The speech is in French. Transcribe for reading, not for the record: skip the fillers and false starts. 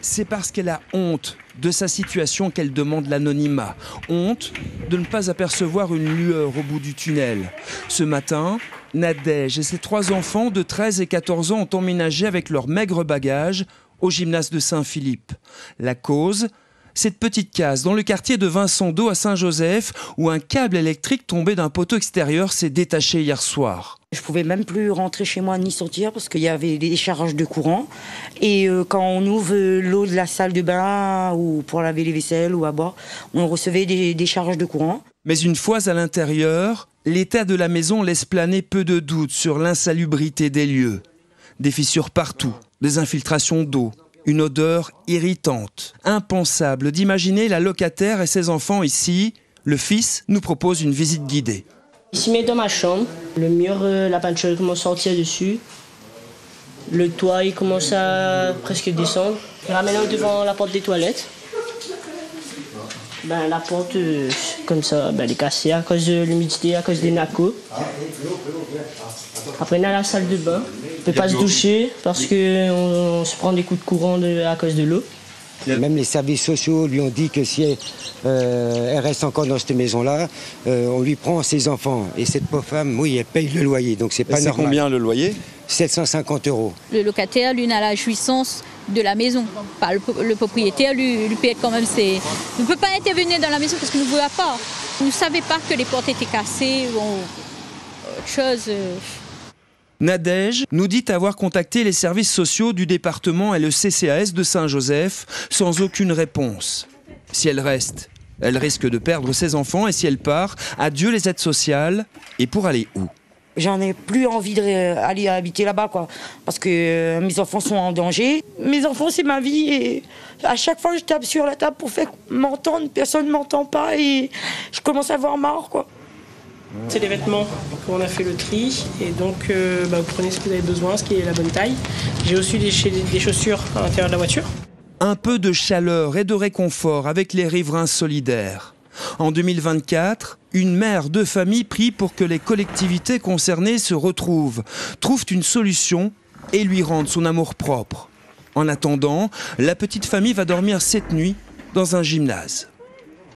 C'est parce qu'elle a honte de sa situation qu'elle demande l'anonymat. Honte de ne pas apercevoir une lueur au bout du tunnel. Ce matin, Nadège et ses 3 enfants de 13 et 14 ans ont emménagé avec leurs maigres bagages au gymnase de Saint-Philippe. La cause ? Cette petite case dans le quartier de Vincent d'Eau à Saint-Joseph où un câble électrique tombé d'un poteau extérieur s'est détaché hier soir. Je pouvais même plus rentrer chez moi ni sortir parce qu'il y avait des décharges de courant. Et quand on ouvre l'eau de la salle de bain ou pour laver les vaisselles ou à boire, on recevait des décharges de courant. Mais une fois à l'intérieur, l'état de la maison laisse planer peu de doutes sur l'insalubrité des lieux. Des fissures partout, des infiltrations d'eau. Une odeur irritante. Impensable d'imaginer la locataire et ses enfants ici. Le fils nous propose une visite guidée. Ici, mais dans ma chambre, le mur, la peinture commence à sortir dessus. Le toit, il commence à presque descendre. Et là, maintenant, devant la porte des toilettes. La porte, comme ça, elle est cassée à cause de l'humidité, à cause des nacos. Après, on a la salle de bain. On ne peut pas se doucher parce qu'on se prend des coups de courant à cause de l'eau. Même les services sociaux lui ont dit que si elle reste encore dans cette maison-là, on lui prend ses enfants. Et cette pauvre femme, oui, elle paye le loyer, donc c'est pas normal. C'est combien le loyer ? 750 €. Le locataire, lui, n'a la jouissance de la maison. Pas le propriétaire, lui paye quand même ses... Il ne peut pas intervenir dans la maison parce qu'il ne voit pas. Il ne savait pas que les portes étaient cassées ou autre chose. Nadège nous dit avoir contacté les services sociaux du département et le CCAS de Saint-Joseph sans aucune réponse. Si elle reste, elle risque de perdre ses enfants et si elle part, adieu les aides sociales. Et pour aller où ? J'en ai plus envie d'aller habiter là-bas, quoi. Parce que mes enfants sont en danger. Mes enfants, c'est ma vie. Et à chaque fois, je tape sur la table pour faire m'entendre. Personne ne m'entend pas et je commence à avoir marre, quoi. C'est les vêtements. On a fait le tri. Et donc, vous prenez ce que vous avez besoin, ce qui est la bonne taille. J'ai aussi des chaussures à l'intérieur de la voiture. Un peu de chaleur et de réconfort avec les riverains solidaires. En 2024, une mère de famille prie pour que les collectivités concernées se retrouvent, trouvent une solution et lui rendent son amour-propre. En attendant, la petite famille va dormir cette nuit dans un gymnase.